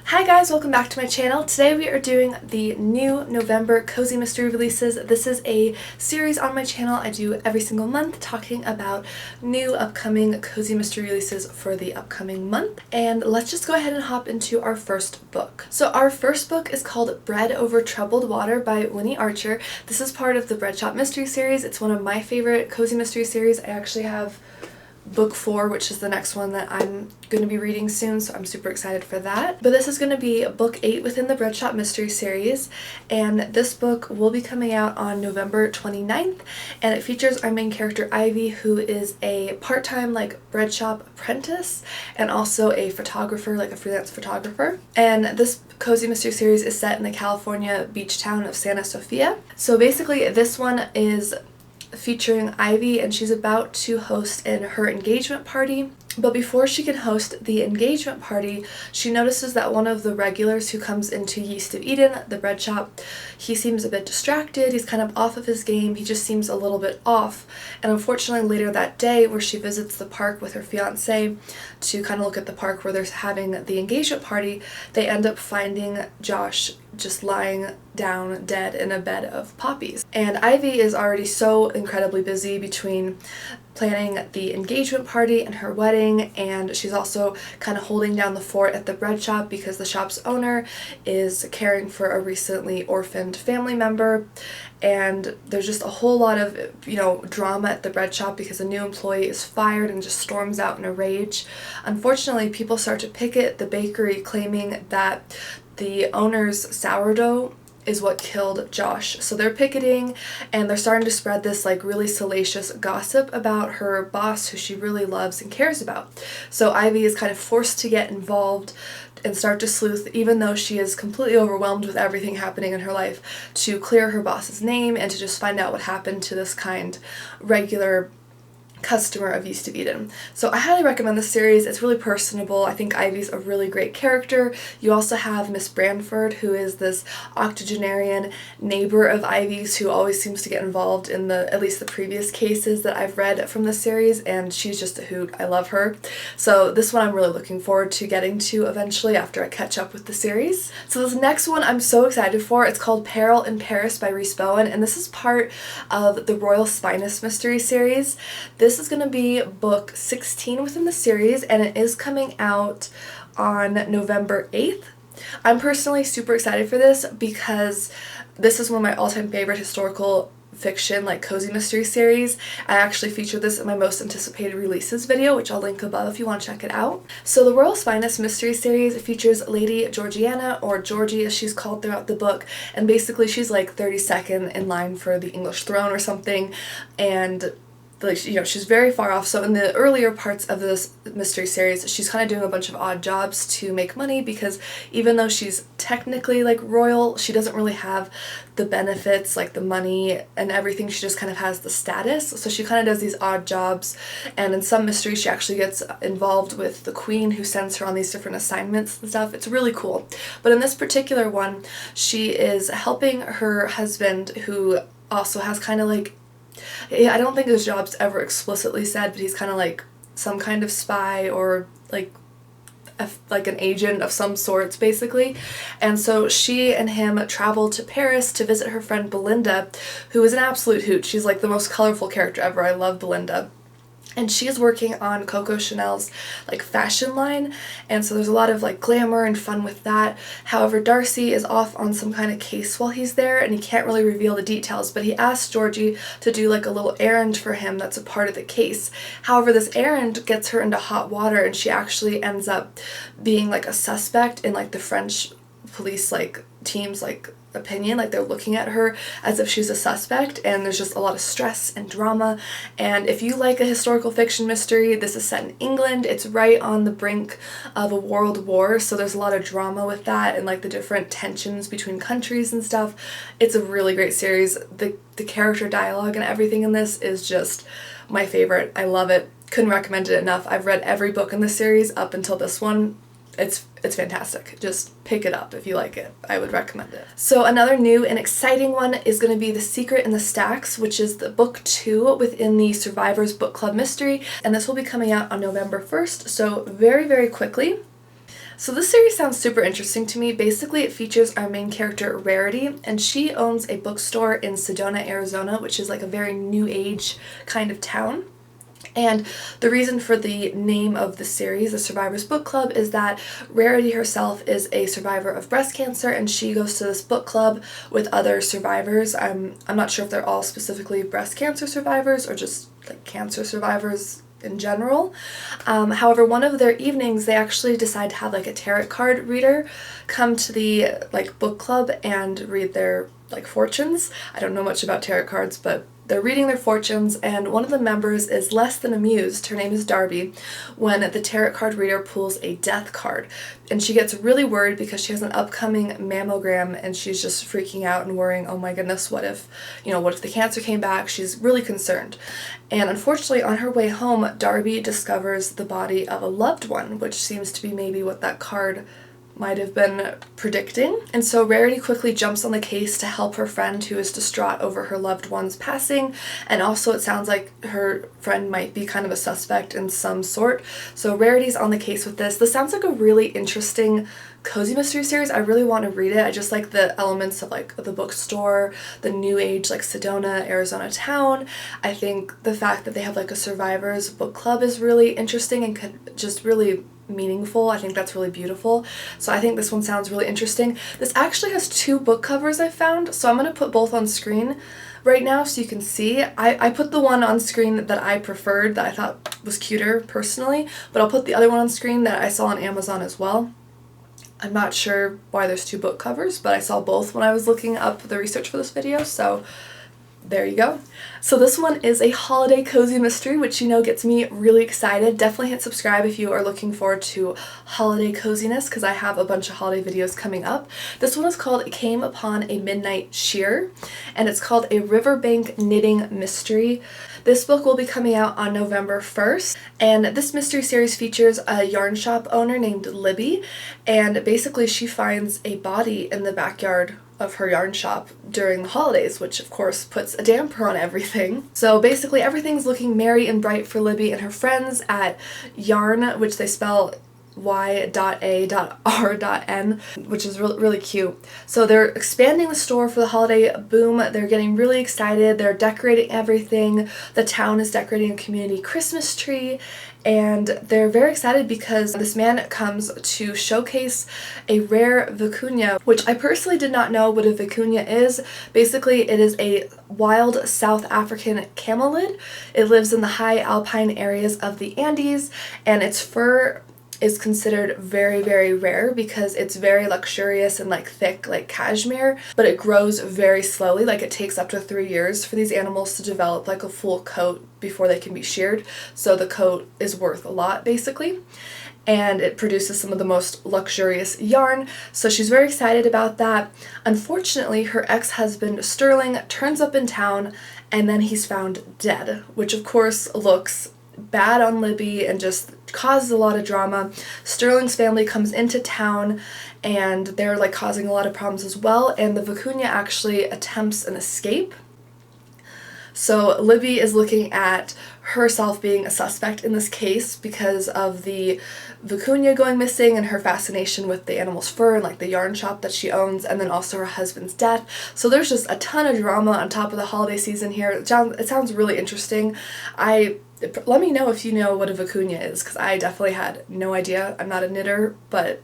Hi guys, welcome back to my channel. Today we are doing the new November Cozy Mystery releases. This is a series on my channel I do every single month talking about new upcoming Cozy Mystery releases for the upcoming month. And let's just go ahead and hop into our first book. So our first book is called Bread Over Troubled Water by Winnie Archer. This is part of the Bread Shop Mystery series. It's one of my favorite Cozy Mystery series. I actually have book 4, which is the next one that I'm going to be reading soon, so I'm super excited for that. But this is going to be book 8 within the Bread Shop Mystery series, and this book will be coming out on November 29th, and it features our main character Ivy, who is a part-time bread shop apprentice and also a photographer, a freelance photographer. And this Cozy Mystery series is set in the California beach town of Santa Sofia. So basically this one is featuring Ivy, and she's about to host her engagement party. But before she can host the engagement party, she notices that one of the regulars who comes into Yeast of Eden, the bread shop, he seems a bit distracted, he's kind of off of his game, he just seems a little bit off. And unfortunately later that day, where she visits the park with her fiancé to kind of look at the park where they're having the engagement party, they end up finding Josh just lying down dead in a bed of poppies. And Ivy is already so incredibly busy between planning the engagement party and her wedding, and she's also kind of holding down the fort at the bread shop because the shop's owner is caring for a recently orphaned family member. And there's just a whole lot of, drama at the bread shop because a new employee is fired and just storms out in a rage. Unfortunately, people start to picket the bakery, claiming that the owner's sourdough is what killed Josh. So they're picketing and they're starting to spread this really salacious gossip about her boss, who she really loves and cares about. So Ivy is kind of forced to get involved and start to sleuth, even though she is completely overwhelmed with everything happening in her life, to clear her boss's name and to just find out what happened to this kind, regular customer of Yeast of Eden. So I highly recommend this series. It's really personable. I think Ivy's a really great character. You also have Miss Branford, who is this octogenarian neighbor of Ivy's who always seems to get involved in at least the previous cases that I've read from this series, and she's just a hoot. I love her. So this one I'm really looking forward to getting to eventually after I catch up with the series. So this next one I'm so excited for. It's called Peril in Paris by Rhys Bowen, and this is part of the Royal Spyness mystery series. This is going to be book 16 within the series, and it is coming out on November 8th. I'm personally super excited for this because this is one of my all-time favorite historical fiction cozy mystery series. I actually featured this in my most anticipated releases video, which I'll link above if you want to check it out. So the Royal Spyness mystery series features Lady Georgiana, or Georgie as she's called throughout the book, and basically she's 32nd in line for the English throne or something, and she's very far off. So in the earlier parts of this mystery series, she's kind of doing a bunch of odd jobs to make money, because even though she's technically royal, she doesn't really have the benefits, the money and everything. She just kind of has the status. So she kind of does these odd jobs, and in some mysteries she actually gets involved with the queen, who sends her on these different assignments and stuff. It's really cool. But in this particular one, she is helping her husband, who also has kind of I don't think his job's ever explicitly said, but he's kind of some kind of spy, or an agent of some sorts, basically. And so she and him travel to Paris to visit her friend Belinda, who is an absolute hoot. She's the most colorful character ever. I love Belinda. And she's working on Coco Chanel's fashion line, and so there's a lot of glamour and fun with that. However, Darcy is off on some kind of case while he's there, and he can't really reveal the details, but he asks Georgie to do a little errand for him that's a part of the case. However, this errand gets her into hot water, and she actually ends up being a suspect in the French police team's opinion. They're looking at her as if she's a suspect, and there's just a lot of stress and drama. And if you like a historical fiction mystery, this is set in England. It's right on the brink of a world war, so there's a lot of drama with that, and the different tensions between countries and stuff. It's a really great series. The character dialogue and everything in this is just my favorite. I love it. Couldn't recommend it enough. I've read every book in this series up until this one. It's fantastic. Just pick it up if you like it. I would recommend it. So another new and exciting one is going to be The Secret in the Stacks, which is the book 2 within the Survivors Book Club mystery, and this will be coming out on November 1st, so very, very quickly. So this series sounds super interesting to me. Basically, it features our main character, Rarity, and she owns a bookstore in Sedona, Arizona, which is like a very new age kind of town. And the reason for the name of the series, the Survivors Book Club, is that Rarity herself is a survivor of breast cancer, and she goes to this book club with other survivors. I'm not sure if they're all specifically breast cancer survivors or just like cancer survivors in general. However, one of their evenings they actually decide to have like a tarot card reader come to the like book club and read their like fortunes. I don't know much about tarot cards, but they're reading their fortunes, and one of the members is less than amused, her name is Darby, when the tarot card reader pulls a death card. And she gets really worried because she has an upcoming mammogram, and she's just freaking out and worrying, oh my goodness, what if the cancer came back? She's really concerned. And unfortunately, on her way home, Darby discovers the body of a loved one, which seems to be maybe what that card might have been predicting. And so Rarity quickly jumps on the case to help her friend who is distraught over her loved one's passing, and also it sounds like her friend might be kind of a suspect in some sort. So Rarity's on the case with this. This sounds like a really interesting cozy mystery series. I really want to read it. I just like the elements of like the bookstore, the new age like Sedona, Arizona town. I think the fact that they have like a survivors book club is really interesting and could just really meaningful. I think that's really beautiful. So I think this one sounds really interesting. This actually has 2 book covers I found, so I'm going to put both on screen right now so you can see. I put the one on screen that I preferred, that I thought was cuter personally, but I'll put the other one on screen that I saw on Amazon as well. I'm not sure why there's 2 book covers, but I saw both when I was looking up the research for this video, so there you go. So this one is a holiday cozy mystery, which gets me really excited. Definitely hit subscribe if you are looking forward to holiday coziness, because I have a bunch of holiday videos coming up. This one is called Came Upon a Midnight Shear, and it's called a Riverbank knitting mystery. This book will be coming out on November 1st, and this mystery series features a yarn shop owner named Libby, and basically she finds a body in the backyard of her yarn shop during the holidays, which of course puts a damper on everything. So basically everything's looking merry and bright for Libby and her friends at Yarn, which they spell Y.A.R.N, which is really cute. So they're expanding the store for the holiday boom. They're getting really excited. They're decorating everything. The town is decorating a community Christmas tree, and they're very excited because this man comes to showcase a rare vicuña, which I personally did not know what a vicuña is. Basically, it is a wild South African camelid. It lives in the high alpine areas of the Andes, and its fur is considered very, very rare because it's very luxurious and like thick like cashmere, but it grows very slowly. Like it takes up to 3 years for these animals to develop like a full coat before they can be sheared. So the coat is worth a lot basically, and it produces some of the most luxurious yarn. So she's very excited about that. Unfortunately, her ex-husband Sterling turns up in town, and then he's found dead, which of course looks bad on Libby and just causes a lot of drama. Sterling's family comes into town, and they're like causing a lot of problems as well, and the vicuña actually attempts an escape. So Libby is looking at herself being a suspect in this case because of the vicuña going missing and her fascination with the animal's fur and like the yarn shop that she owns, and then also her husband's death. So there's just a ton of drama on top of the holiday season here. It sounds really interesting. Let me know if you know what a vicuña is, because I definitely had no idea. I'm not a knitter, but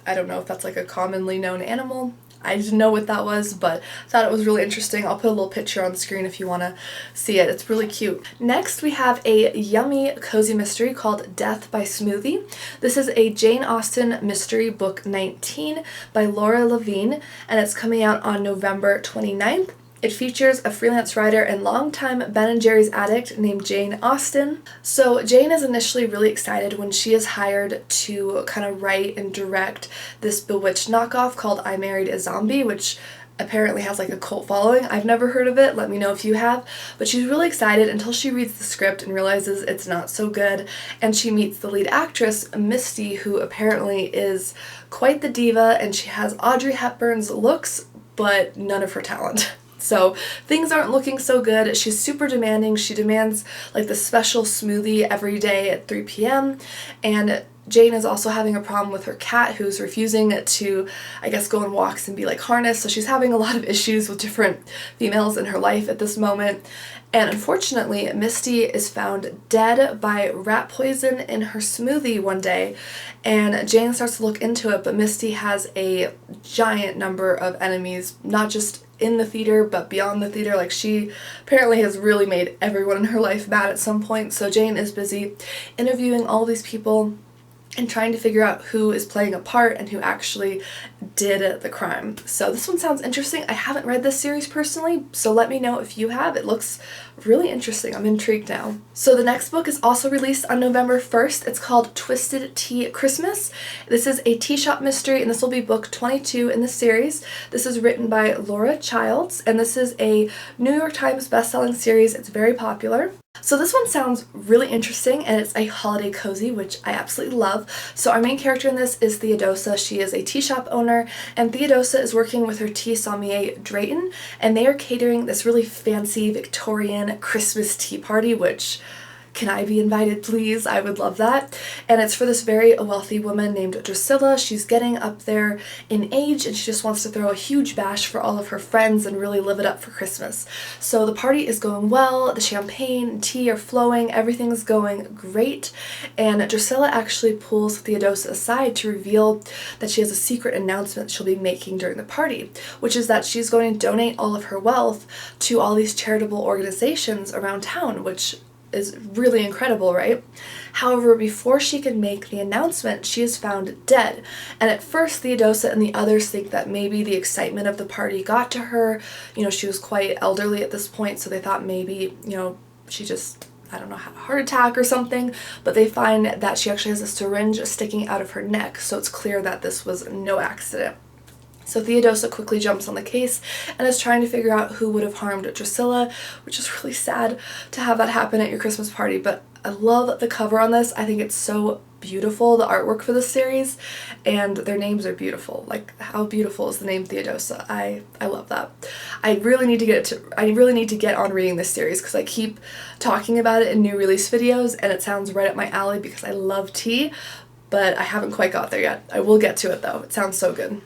I don't know if that's like a commonly known animal. I didn't know what that was, but thought it was really interesting. I'll put a little picture on the screen if you want to see it. It's really cute. Next, we have a yummy cozy mystery called Death by Smoothie. This is a Jane Austen mystery, book 19 by Laura Levine, and it's coming out on November 29th. It features a freelance writer and longtime Ben & Jerry's addict named Jane Austen. So Jane is initially really excited when she is hired to kind of write and direct this Bewitched knockoff called I Married a Zombie, which apparently has like a cult following. I've never heard of it. Let me know if you have. But she's really excited until she reads the script and realizes it's not so good, and she meets the lead actress, Misty, who apparently is quite the diva, and she has Audrey Hepburn's looks but none of her talent. So things aren't looking so good. She's super demanding. She demands like the special smoothie every day at 3 p.m. and Jaine is also having a problem with her cat, who's refusing to, I guess, go on walks and be like harnessed. So she's having a lot of issues with different females in her life at this moment. And unfortunately, Misty is found dead by rat poison in her smoothie one day, and Jaine starts to look into it, but Misty has a giant number of enemies, not just in the theater, but beyond the theater. Like, she apparently has really made everyone in her life mad at some point, so Jaine is busy interviewing all these people and trying to figure out who is playing a part and who actually did the crime. So this one sounds interesting. I haven't read this series personally, so let me know if you have. It looks really interesting. I'm intrigued now. So the next book is also released on November 1st. It's called Twisted Tea Christmas. This is a tea shop mystery, and this will be book 22 in the series. This is written by Laura Childs, and this is a New York Times bestselling series. It's very popular. So this one sounds really interesting, and it's a holiday cozy, which I absolutely love. So our main character in this is Theodosia. She is a tea shop owner, and Theodosia is working with her tea sommelier Drayton, and they are catering this really fancy Victorian Christmas tea party, which, can I be invited, please? I would love that. And it's for this very wealthy woman named Drusilla. She's getting up there in age, and she just wants to throw a huge bash for all of her friends and really live it up for Christmas. So the party is going well, the champagne and tea are flowing, everything's going great, and Drusilla actually pulls Theodosia aside to reveal that she has a secret announcement she'll be making during the party, which is that she's going to donate all of her wealth to all these charitable organizations around town, which is really incredible, right? However, before she can make the announcement, she is found dead. And at first, Theodosia and the others think that maybe the excitement of the party got to her. You know, she was quite elderly at this point, so they thought maybe, you know, she just, I don't know, had a heart attack or something. But they find that she actually has a syringe sticking out of her neck, so it's clear that this was no accident. So Theodosia quickly jumps on the case and is trying to figure out who would have harmed Drusilla, which is really sad to have that happen at your Christmas party, but I love the cover on this. I think it's so beautiful, the artwork for this series, and their names are beautiful. Like, how beautiful is the name Theodosia? I love that. I really need to get on reading this series because I keep talking about it in new release videos, and it sounds right up my alley because I love tea, but I haven't quite got there yet. I will get to it though. It sounds so good.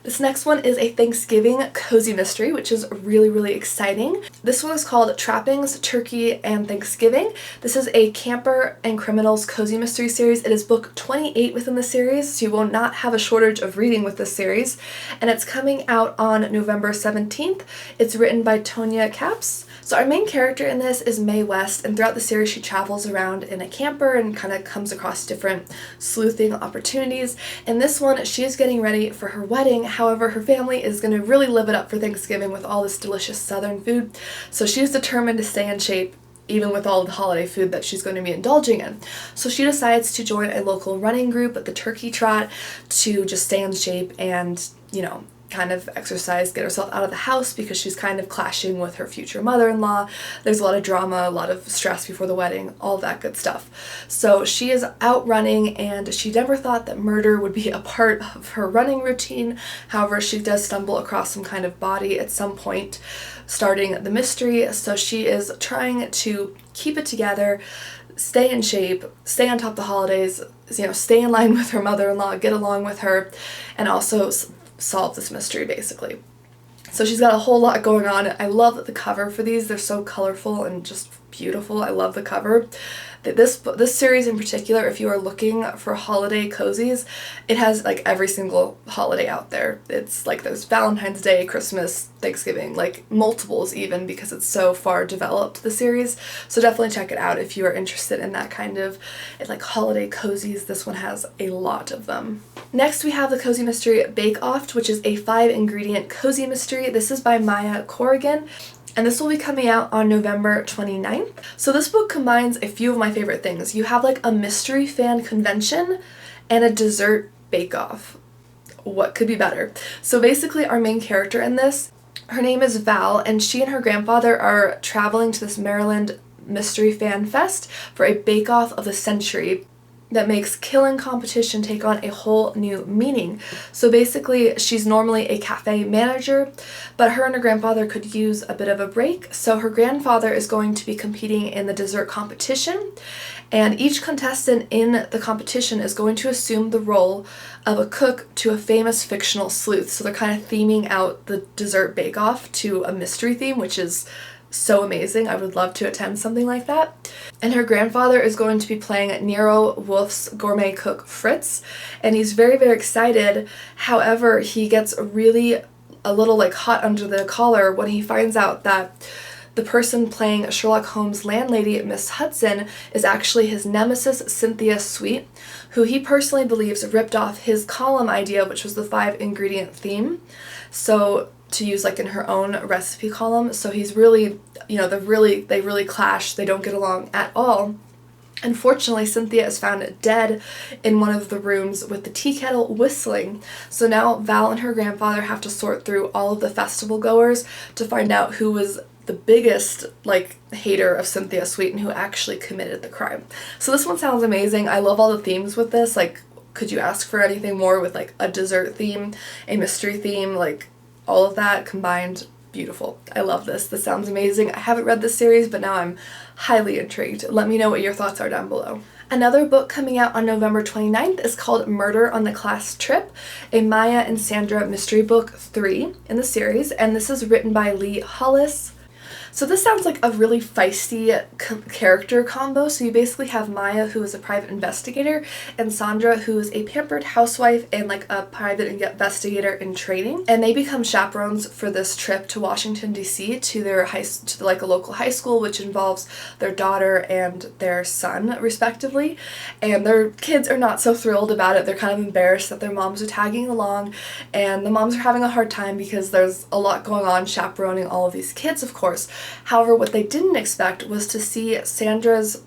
This next one is a Thanksgiving cozy mystery, which is really, really exciting. This one is called Trappings, Turkey, and Thanksgiving. This is a camper and criminals cozy mystery series. It is book 28 within the series, so you will not have a shortage of reading with this series. And it's coming out on November 17th. It's written by Tonya Kappes. So our main character in this is Mae West, and throughout the series she travels around in a camper and kind of comes across different sleuthing opportunities. In this one, she is getting ready for her wedding. However, her family is going to really live it up for Thanksgiving with all this delicious southern food, so she's determined to stay in shape even with all the holiday food that she's going to be indulging in. So she decides to join a local running group at the Turkey Trot to just stay in shape and, you know, kind of exercise, get herself out of the house because she's kind of clashing with her future mother-in-law. There's a lot of drama, a lot of stress before the wedding, all that good stuff. So she is out running, and she never thought that murder would be a part of her running routine. However, she does stumble across some kind of body at some point, starting the mystery. So she is trying to keep it together, stay in shape, stay on top of the holidays, you know, stay in line with her mother-in-law, get along with her, and also solve this mystery, basically. So she's got a whole lot going on. I love the cover for these. They're so colorful and just beautiful. I love the cover. This series in particular, if you are looking for holiday cozies, it has like every single holiday out there. It's like there's Valentine's Day, Christmas, Thanksgiving, like multiples even, because it's so far developed, the series. So definitely check it out if you are interested in that kind of like holiday cozies. This one has a lot of them. Next we have the cozy mystery Bake Off, which is a 5-ingredient cozy mystery. This is by Maya Corrigan, and this will be coming out on November 29th. So this book combines a few of my favorite things. You have like a mystery fan convention and a dessert bake-off. What could be better? So basically our main character in this, her name is Val, and she and her grandfather are traveling to this Maryland Mystery Fan Fest for a bake-off of the century. that makes killing competition take on a whole new meaning. So basically, she's normally a cafe manager, but her and her grandfather could use a bit of a break. So her grandfather is going to be competing in the dessert competition, and each contestant in the competition is going to assume the role of a cook to a famous fictional sleuth. So they're kind of theming out the dessert bake-off to a mystery theme, which is so amazing. I would love to attend something like that. And her grandfather is going to be playing Nero Wolf's gourmet cook Fritz, and he's very, very excited. However, he gets really a little like hot under the collar when he finds out that the person playing Sherlock Holmes' landlady, Miss Hudson, is actually his nemesis, Cynthia Sweet, who he personally believes ripped off his column idea, which was the 5-ingredient theme. So to use like in her own recipe column. So he's really, they really clash. They don't get along at all. Unfortunately, Cynthia is found dead in one of the rooms with the tea kettle whistling. So now Val and her grandfather have to sort through all of the festival goers to find out who was the biggest hater of Cynthia Sweet and who actually committed the crime. So this one sounds amazing. I love all the themes with this. Could you ask for anything more with a dessert theme, a mystery theme, all of that combined? Beautiful. I love this. This sounds amazing. I haven't read this series, but now I'm highly intrigued. Let me know what your thoughts are down below. Another book coming out on November 29th is called Murder on the Class Trip, a Maya and Sandra mystery book 3 in the series, and this is written by Hollis. So this sounds like a really feisty character combo. So you basically have Maya, who is a private investigator, and Sandra, who is a pampered housewife and a private investigator in training. And they become chaperones for this trip to Washington, D.C. to their a local high school, which involves their daughter and their son, respectively. And their kids are not so thrilled about it. They're kind of embarrassed that their moms are tagging along, and the moms are having a hard time because there's a lot going on chaperoning all of these kids, of course. However, what they didn't expect was to see Sandra's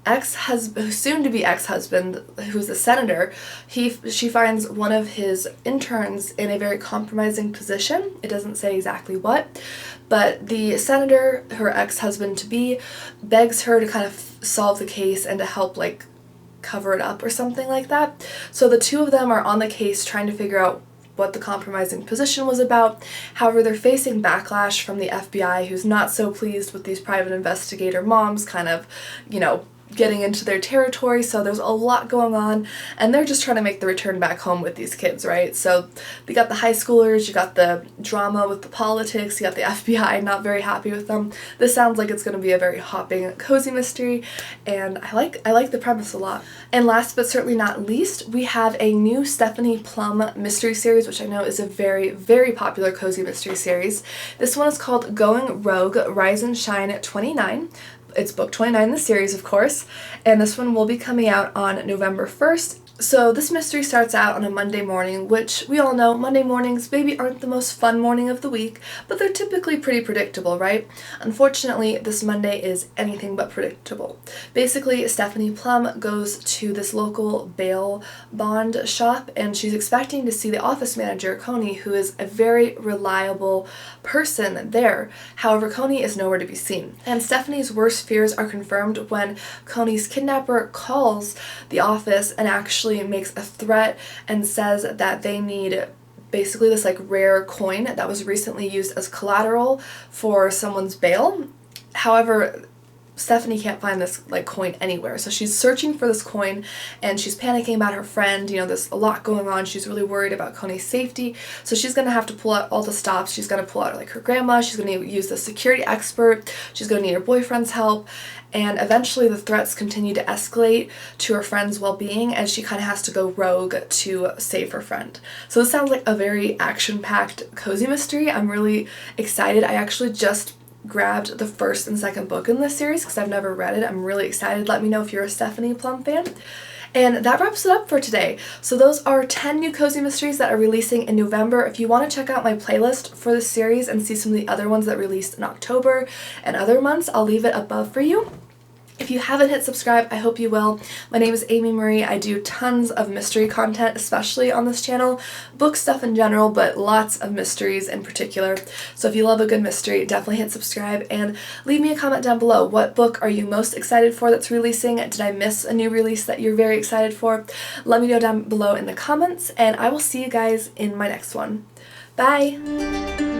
soon-to-be ex-husband, who's a senator. She finds one of his interns in a very compromising position. It doesn't say exactly what, but the senator, her ex-husband-to-be, begs her to kind of solve the case and to help cover it up or something like that. So the two of them are on the case trying to figure out what the compromising position was about. However, they're facing backlash from the FBI, who's not so pleased with these private investigator moms kind of, getting into their territory. So there's a lot going on, and they're just trying to make the return back home with these kids, right? So you got the high schoolers, you got the drama with the politics, you got the FBI not very happy with them. This sounds like it's going to be a very hopping, cozy mystery, and I like the premise a lot. And last but certainly not least, we have a new Stephanie Plum mystery series, which I know is a very, very popular cozy mystery series. This one is called Going Rogue, Rise and Shine 29. It's book 29 in the series, of course, and this one will be coming out on November 1st. So this mystery starts out on a Monday morning, which we all know Monday mornings maybe aren't the most fun morning of the week, but they're typically pretty predictable, right? Unfortunately, this Monday is anything but predictable. Basically, Stephanie Plum goes to this local bail bond shop, and she's expecting to see the office manager, Coney, who is a very reliable person there. However, Coney is nowhere to be seen. And Stephanie's worst fears are confirmed when Coney's kidnapper calls the office and actually makes a threat and says that they need basically this rare coin that was recently used as collateral for someone's bail. However, Stephanie can't find this coin anywhere, so she's searching for this coin, and she's panicking about her friend. There's a lot going on. She's really worried about Coney's safety, so she's gonna have to pull out all the stops. She's gonna pull out her grandma. She's gonna use the security expert. She's gonna need her boyfriend's help, and eventually the threats continue to escalate to her friend's well-being, and she kind of has to go rogue to save her friend. So this sounds like a very action-packed cozy mystery. I'm really excited. I actually just grabbed the first and second book in this series because I've never read it. I'm really excited. Let me know if you're a Stephanie Plum fan. And that wraps it up for today. So those are 10 new cozy mysteries that are releasing in November. If you want to check out my playlist for this series and see some of the other ones that released in October and other months, I'll leave it above for you. If you haven't hit subscribe, I hope you will. My name is Amy Marie. I do tons of mystery content, especially on this channel, book stuff in general, but lots of mysteries in particular. So if you love a good mystery, definitely hit subscribe and leave me a comment down below. What book are you most excited for that's releasing? Did I miss a new release that you're very excited for? Let me know down below in the comments, and I will see you guys in my next one. Bye!